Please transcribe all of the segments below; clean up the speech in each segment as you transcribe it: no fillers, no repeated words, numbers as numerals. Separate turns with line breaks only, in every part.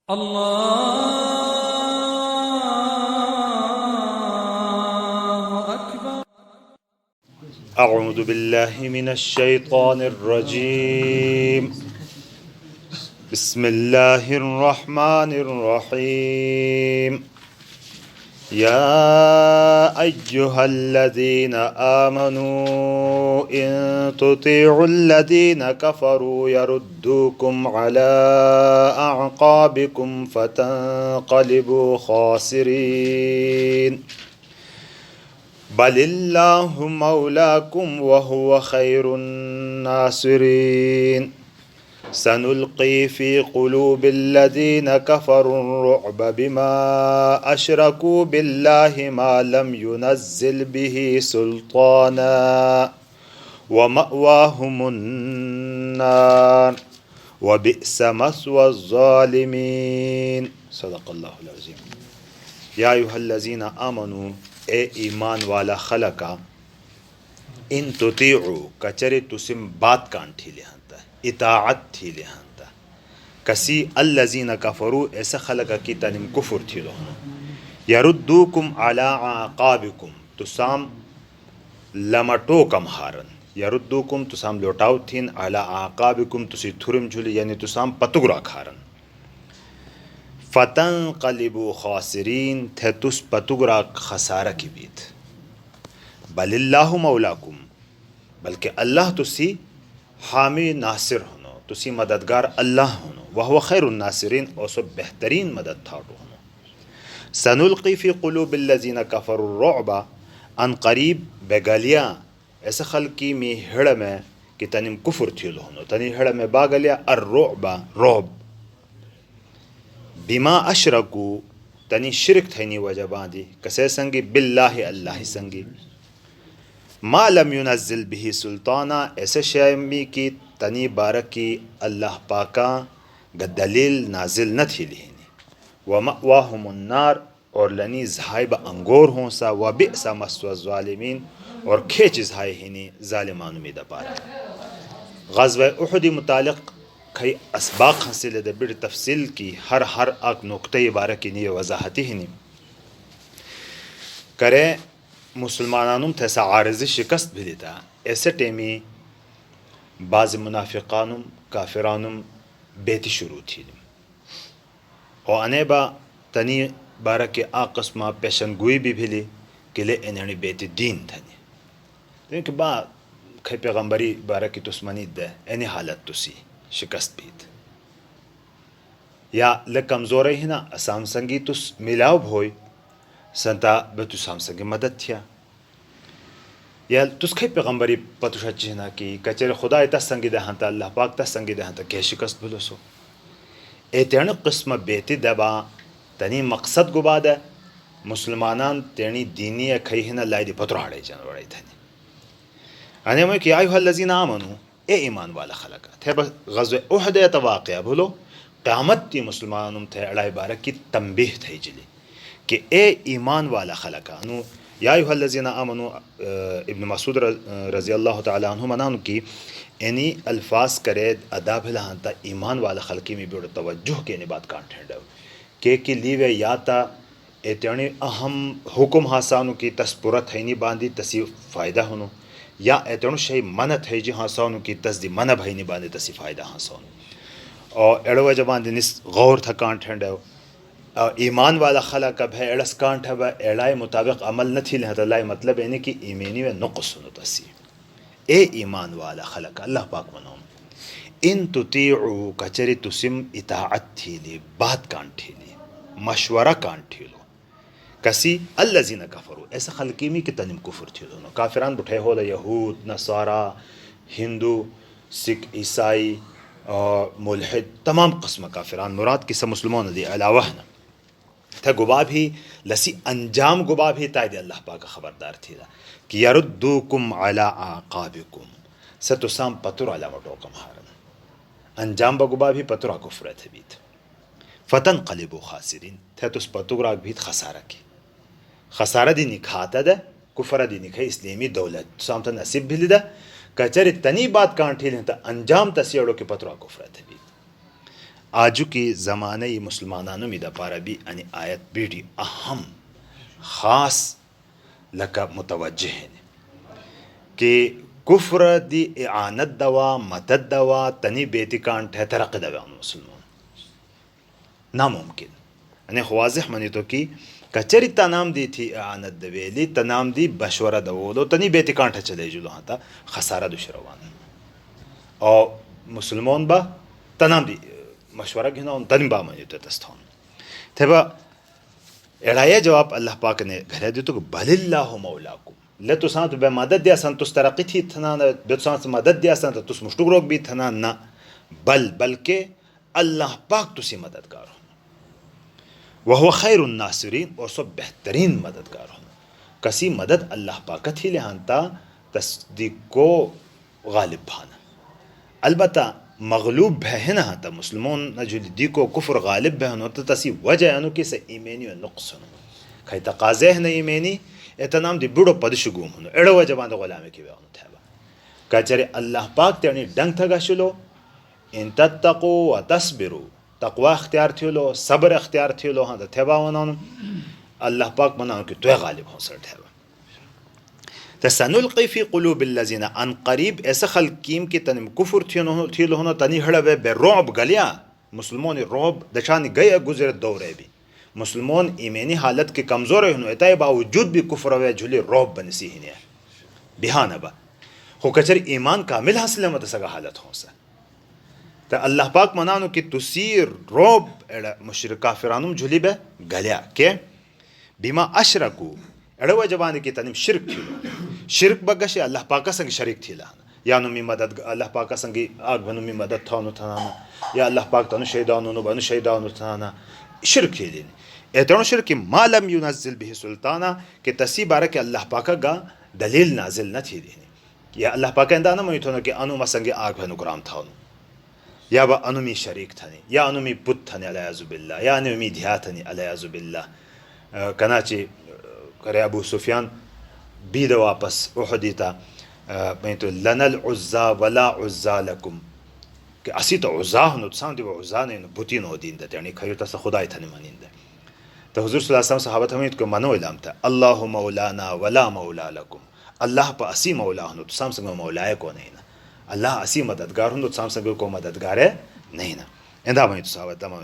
अल्लाहु अकबर।
अऊज़ु बिल्लाहि मिनश्शैतानिर्रजीम। बिस्मिल्लाहिर्रहमानिर्रहीम। या अय्युहल्लज़ीना आमनू इन तुतीउल्लज़ीना कफ़रू यरुद्दूकुम अला अअक़ाबिकुम फतंक़लिबू ख़ासिरीन। बलिल्लाहु मौलाकुम वहुव खैरुन नासिरीन। सनुल्क़ी फ़ी क़ुलूबिल्लज़ीना कफ़रुर्रुअब बिमा अशरकू बिल्लाहि मा लम युनज़्ज़िल बिही सुल्ताना व मअवाहुमुन्नार व बि'स मस्वज़्ज़ालिमीन। सदक़ल्लाहुल अज़ीम। या अय्युहल्लज़ीना आमनू, ए ईमान वाला खलका, इन तुतीउ कचरे तुसिम बात कांठी लिहंता इताअत थी लिहंता कसी अल्लज़ीना कफरू ऐसा खलका की तनिम कुफुर थी लोहनो यरुद्दूकुम अला आक़ाबिकुम तुसाम लमटो कम हारन यरुद्दूकुम तुसाम लोटाउ थीन अला आक़ाबिकुम तुसी थुरम झुली यानी तुसाम पतुगरा खारन फ़तंक़लिबू ख़ासिरीन थे तुस पतुगरा खसारा की बीत। बलिल्लाहु मौलाकुम, बल्कि अल्लाह तुसी हामी नासिर होनो तुसी मददगार अल्लाह होनो वह खैरुन नासिरीन और सब बेहतरीन मदद थाटो होनो। सनुल्क़ी फ़ी क़ुलूबिल्लज़ीना कफ़रुर्रुअब, अन करीब बेगलिया ऐसा खल्की में हिड़ में कि तनिम कुफुर थिल होनो तनी हिड़ में बागलिया अर्रुअब रोब बिमा अशरकू तनी शिरक थैनी वजह बांधी कसे संगी बिल्लाहि अल्लाह संगी मा लम युनज़्ज़िल बिही सुल्ताना ऐसे शयमी की तनी बारक की अल्लाह पाका गदलील नाजिल न थी लिहिनी व मअवाहुमुन्नार और लनी ज़हाइब अंगोर हों सा व बि'स मस्वज़्ज़ालिमीन और खेच ज़हाइ हिनी ज़ालिमानु में दपारा। ग़ज़वा उहुद मुतालिक कई असबाक हासिल द बिड़ तफसील की हर अक नुक्ते बारक की नी वजाहती हिनी करे मुसलमानुम थैसा आरज़ी शिकस्त भी देता ऐसे टेमी बाज़ मुनाफिकानुम काफिरानुम बेती शुरू थी और अनेबा तनी बारक के आ कस्मा पेशन गुई भी भिली के लिए इन्हें बेती दीन थनी क्योंकि बा खै पैगम्बरी बारक की दुश्मनी दे एनी हालत तुसी शिकस्त बीत या ले कमज़ोर ही ना असाम संगी तुस मिलाव भोई संता बेतु साम संगी मदद थिया या तुस खै पैगम्बरी पतुशा चिन्हा की कचरे खुदा इता संगी दहंता अल्लाह पाक ता संगी दहंता के शिकस्त भुलसो एतेण किस्म बेती दबा तनी मकसद गुबाद मुसलमानान तेणी दीनी खै हिना लाइदी पतुराड़े जानवड़े थनी अने मैं कि अय्युहल्लज़ीना आमनू, ए ईमान वाला खलका थे बस ग़ज़वा उहद तवाक़या भूलो क़यामत ती मुसलमानुम थे अड़ाई बारक की तंबीह थे जिली कि ए ईमान वाला खलका नु या अय्युहल्लज़ीना आमनू इब्न मसूद रज़ी अल्लाह तआला अन्हु मनानु की एनी अल्फाज करे अदा भिलांता ईमान वाला खलकी में बेड़ तवज्जुह के ने बात कांट ठंडव के लीवे याता एतणी अहम हुकुम हासानु की तस्पुरत है नी बांधी तसी फ़ायदा होनो या एतणु शई मन थे जी हासानु की तस्दी मन भई नी बांधी तसी फ़ायदा हासानु और एड़ो जबान निस गौर था कांट ठंडव ईमान वाला खला कब है एड़स कांट है एड़ाए मुताबिक अमल न थी लहतलाई मतलब यानी कि ईमानी में नुक़्स सुनो तसी ए ईमान वाला खलक अल्लाह पाक मनो इन तुतीउ कचरी तुसिम इताअत थीली बात कान ठीली मशवरा कान ठीलो कसी अल्लज़ीना कफरू ऐसा खलकी में कि तनिम कुफर थीलो नो काफिरान बुठे हो यहूद नसारा हिंदू सिख ईसाई और मुल्हिद तमाम कस्म काफिरान मुराद किसा मुसलमान दी अलावा न था गुबा भी लसी अंजाम गुबा भी तायद अल्लाह पाक खबरदार थी कि यरुद्दूकुम अला आक़ाबिकुम सतुसाम पतुर अला मटोकम हारन अंजाम बगुबा भी पतुरा कुफ्र थे बीत फतंक़लिबू ख़ासिरीन थे तुस पतुरा बीत खसारा की खसारा दी निखाता दे कुफरा दी निखे इस्लामी दौलत साम त नसीब भी दा कचरे तनी बात कांठी लेता अंजाम तसियड़ो के पतुरा कुफ्र थे बीत आजू की ज़माने मुसलमानों में दपारा भी अनि आयत बेटी अहम ख़ास लका मुतवज्जे हैं कि कुफ्र दी इआनत दवा मदद दवा तनी बेतिकान ठे तरक़ दवा मुसलमान नामुमकिन अने ख्वाज़िह मनी तो कि कचरी तनाम दी थी इआनत दवेली तनाम दी बशवरा दवोलो तनी बेतिकान ठे चले जुलो हाता खसारा दुशरवान और मुसलमान बा तनाम दी मशवरा घिना उन तनी बा मनी तो तस्थान थे बा एड़ाया जवाब अल्लाह पाक ने घरे दी तो बलिल्लाहु मौलाकुम ले तो सांत बे मदद दिया सन तुस तरक्की थी थना बे सांत मदद दिया सन तुस मुश्तुक रोग भी थना ना बल्कि अल्लाह पाक तुसी मददगार हो वह खैरुन नासिरीन और सब बेहतरीन मददगार हो कसी मदद अल्लाह पाक थी लिहानता तस्दीक को गालिब भाना अलबत्ता मगलूब बहन हाता मुसलमान नजुली को कुफ्र गालिब बहन होता तसी वजह अनु किसे ईमानी और नुक्सन खै तकाजे न ईमानी एतनाम दी बुड़ो पदशुगुम होनो एड़ो वजबान तो गुलामी की वेनो थेबा कचरे अल्लाह पाक तेनी डंग थगाशलो इन तत्तकू व तस्बिरु तकवा इख्तियार थियोलो सब्र इख्तियार थियोलो हां थेबा वनानो अल्लाह पाक मनानो कि तो गालिब हो सर थेबा तसनुल्क़ी फ़ी क़ुलूबिल्लज़ीना अन क़रीब ऐसा खल्कीम की तनिम कुफ्र थियोलो होनो तनी हड़वे बे रौब गलिया मुसलमान रौब दशानी गए गुजरे दौरे भी मुसलमान ईमानी हालत के कमज़ोर होनो एताए बावजूद भी कुफ्र व झुली रौब बनसी हिने बिहान बा हो कचर ईमान कामिल हासिल मत सगा हालत हो सा त अल्लाह पाक मनानो कि तुसीर रौब एड़ा मुशरिक काफिरानुम झुली बे गलिया के बिमा अशरकू एड़वा जबान की तनिम शिरक बगशे अल्लाह पाक संग शरीक थीला या नुमी मदद अल्लाह पाक संग आग बनुमी मदद थानो थाना या अल्लाह पाक तनु शैदानो बनु शैदानो थाना शिरक थीलिन एतनो शिरक मालम युनज़िल बिहि सुल्ताना के तसी बारे के अल्लाह पाक गा दलील नाजिल न थीलिन या अल्लाह पाक इंदा न मोइथोनो के अनु मसंगे आग बनु कुराम थानो या व अनुमी शरीक थने या अनुमी पुत थने अलयाज़ु बिल्लाह या अनुमी ध्या थने अलयाज़ु बिल्लाह कनाची करे अबू सुफियान बीद वापस उहदीता मैं तो लनल उज़्ज़ा वला उज़्ज़ा लकुम कि असी तो उज़्ज़ा हनु तसां दिव उज़्ज़ा ने बुतीन हो दीन दे यानी खैर तस खुदाई थने मानिंद तो हुजूर सल्लल्लाहु अलैहि वसल्लम सहाबत हमें को मनो इलाम था अल्लाहु मौलाना वला मौला लकुम अल्लाह पर असी मौला हनु तसां संग मौलाए को नहीं ना अल्लाह असी मददगार हनु तसां संग को मददगार है नहीं ना इंदा मैं तो सहाबत तमाम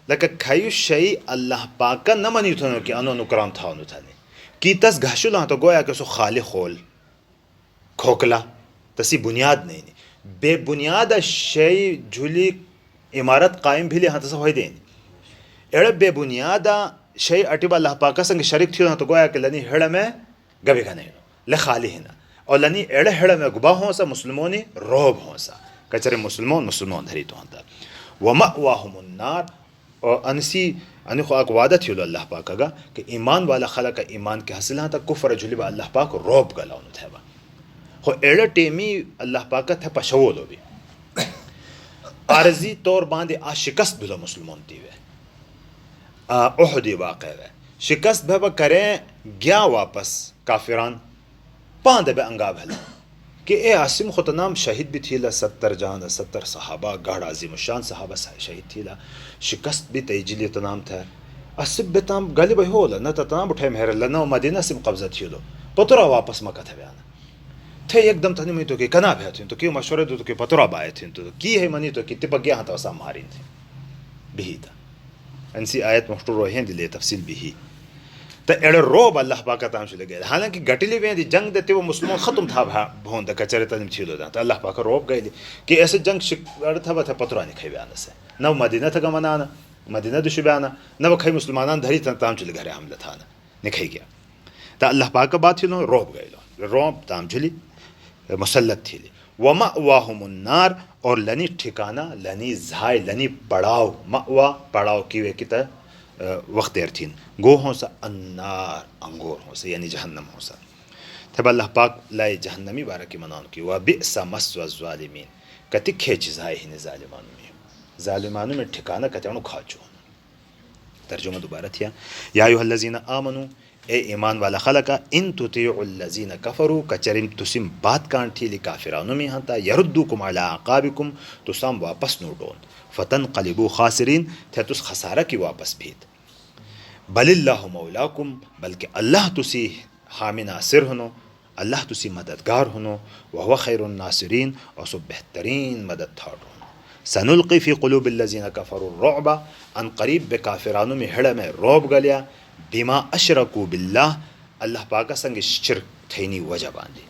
लक खयु शै अल्लाह पाक न मनी थनो कि अनो नुकराम था नु थाने की तस घाशुला तो गोया के सो खाली खोल खोकला तसी बुनियाद नहीं बेबुनियाद शय झूली इमारत कायम भी हाँ तस हो देन एड़ बेबुनियाद शय अटिबा अल्लाह पाक संग शरीक थी तो गोया के लनी हेड़ में गबे का नहीं ले खाली है ना और लनी एड़ हेड़ में गुबा हो सा मुसलमानी रोब हो सा कचरे मुसलमान धरी तो होता वमअवाहुमुन्नार और अनसी अनखो वादा थी अल्लाह पाक का कि ईमान वाला खला का ईमान के हसिल तक कुफर जुलिबा अल्लाह पाक रोब गलाउन थेबा हो एड़ टेमी अल्लाह पाक थे पशवोलो भी आरजी तौर बांधे आ शिकस्त बिलो मुसलमान तीवे उहदी वाक़े वे शिकस्त भब करें गया वापस काफिरान पांदे बे अंगा भला कि ए आसिम खुतनाम शहीद भी थीला 70 जान 70 सहाबा गाढ़ आजिम शान सहाबा शहीद थीला शिकस्त भी तयजिली तनाम था असिब बेताम गालिब होला न तनाम उठे मेहर लना मदीना सिम कब्जा थीलो पतरा वापस मक्का थे बयाना थे एकदम तनी में तो कि कना भया थी तो क्यों मशवरे दो तो कि पतरा बाए थे तो की है मनी तो कि तिपक गया तो सा मारिन थे बिही था अनसी आयत मुफ्तुर रोहे दिले तफसील बिही तो एड़ रोब अल्लाह पाक ताम चले गए हालांकि गटिली में जंग देते वो मुसलमान ख़त्म था भोंद कचरे तनिम छीलो तो अल्लाह पाक रोब गए कि ऐसे जंग शिकड़ था वह पतरा नहीं खाई बयान से न मदीना था गमनाना मदीना दुश बयाना न वो खाई मुसलमान धरी ताम चले घरे हमला था ना निखाई गया तो अल्लाह पाक का बात थी रोब गए रोब ताम चली मुसल्लत थी वमअवाहुमुन्नार और लनी ठिकाना लनी झाय लनी पड़ाव मअवा पड़ाव की वे किता वक्त एरथीन गो हो सा अन्नार अंगोर हो सा यानी जहन्नम हो सा तब अल्लाह पाक लाए जहन्नमी बारा की मनान की व बिअसा मस्वा ज़ालिमीन कति खेच जाए ही ज़ालिमानु में ठिकाना कते अनु खाचो तर्जुमा दोबारा थिया या अय्युहल्लज़ीना आमनू ए ईमान वाला खलका इन तुतिउल्लज़ीन कफ़रू कचरिम तुसिम बात कांठी ली काफिरानो में हंता यरुद्दुकुम अला अक़ाबिकुम तुसाम वापस नोडोन फ़तनक़लिबू ख़ासिरीन थे तुस खसारा की वापस भीत बलिल्लाहु मौलाकुम बल्कि अल्लाह तुसी हामी नासिर होनो अल्लाह तुसी मददगार होनो वहुव खैरुन नासिरीन और सो बेहतरीन मदद थाड़ो सनुल्क़ी फ़ी क़ुलूबिल्लज़ीन कफ़रू रुअब अन क़रीब बे काफिरानो में हिड़ में रौब गलिया बिमा अशरकू बिल्लाह अल्लाह पाक संग शिरक थैनी वजह बांधी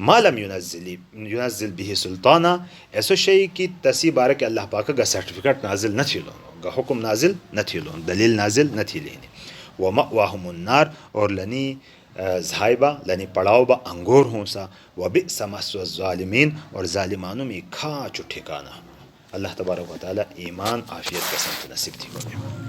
मालम युनज़्ज़िल बिही सुल्ताना ऐसो शई की तसी बारे के अल्लाह पाक का सर्टिफिकेट नाजिल न थी लोन गा हुक्म नाजिल न थी लोन दलील नाजिल न थी लेनी व मअवाहुमुन्नार और लनी ज़ाइबा लनी पड़ाओबा अंगोर हों सा व बि'स मस्वा ज़ालिमीन और ज़ालिमानों में खा ठिकाना अल्लाह तबारक व तआला ईमान आफियत का संत नसीब थी।